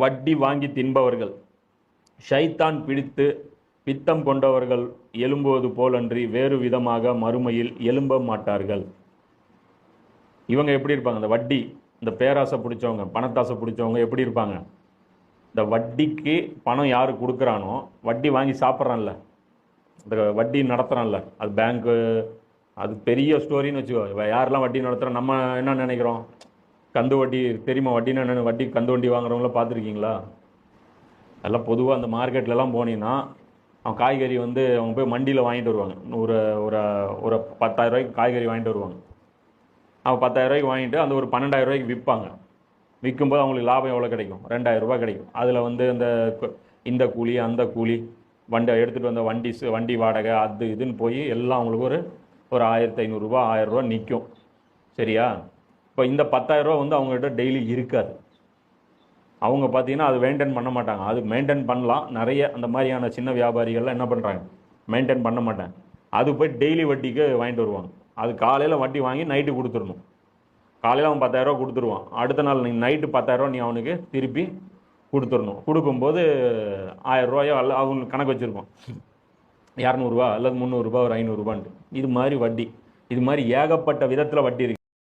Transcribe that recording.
வட்டி வாங்கி தின்பவர்கள் ஷைத்தான் பிடித்து பித்தம் கொண்டவர்கள் எழும்புவது போலன்றி வேறு விதமாக மறுமையில் எழும்ப மாட்டார்கள். இவங்க எப்படி இருப்பாங்க? இந்த வட்டி, இந்த பேராசை பிடிச்சவங்க, பணத்தாசை பிடிச்சவங்க எப்படி இருப்பாங்க? இந்த வட்டிக்கு பணம் யாரு கொடுக்குறானோ, வட்டி வாங்கி சாப்பிட்றான்ல, இந்த வட்டி நடத்துகிறான்ல, அது பேங்க்கு, அது பெரிய ஸ்டோரின்னு வச்சுக்கோ. யாரெல்லாம் வட்டி நடத்துகிறோம், நம்ம என்ன நினைக்கிறோம்? கந்து வட்டி தெரியுமா? வட்டின்னா என்ன? வட்டி கந்து வண்டி வாங்குறவங்கள பார்த்துருக்கீங்களா? அதெல்லாம் பொதுவாக அந்த மார்க்கெட்லலாம் போனீங்கன்னா, அவன் காய்கறி வந்து அவங்க போய் மண்டியில் வாங்கிட்டு வருவாங்க. ஒரு ஒரு ஒரு 10,000 ரூபாய்க்கு காய்கறி வாங்கிட்டு வருவாங்க. அவன் 10,000 ரூபாய்க்கு வாங்கிட்டு அந்த ஒரு 12,000 ரூபாய்க்கு விற்பாங்க. விற்கும்போது அவங்களுக்கு லாபம் எவ்வளோ கிடைக்கும்? 2,000 ரூபாய் கிடைக்கும். அதில் வந்து இந்த கூலி அந்த கூலி, வண்டி எடுத்துகிட்டு வந்த வண்டி வாடகை அது இதுன்னு போய் எல்லாம் அவங்களுக்கு ஒரு 1,500 ரூபா 1000 ரூபா நிற்கும். சரியா? இப்போ இந்த 10,000 ரூபா வந்து அவங்ககிட்ட டெய்லி இருக்காது. அவங்க பார்த்தீங்கன்னா அது மெயின்டைன் பண்ண மாட்டாங்க. அது மெயின்டைன் பண்ணலாம், நிறைய அந்த மாதிரியான சின்ன வியாபாரிகள்லாம் என்ன பண்ணுறாங்க, மெயின்டைன் பண்ண மாட்டாங்க. அது போய் டெய்லி வட்டிக்கு வாங்கிட்டு வருவாங்க. அது காலையில் வட்டி வாங்கி நைட்டு கொடுத்துடணும். காலையில் அவன் 10,000 ரூபா கொடுத்துருவான். அடுத்த நாள் நீ நைட்டு 10,000 ரூபா நீ அவனுக்கு திருப்பி கொடுத்துடணும். கொடுக்கும்போது 1000 ரூபாயோ அல்ல அவங்க கணக்கு வச்சுருப்பான், 200 ரூபா அல்லது 300 ரூபா, ஒரு 500 ரூபான்ட்டு. இது மாதிரி வட்டி, இது மாதிரி ஏகப்பட்ட விதத்தில் வட்டி இருக்குது.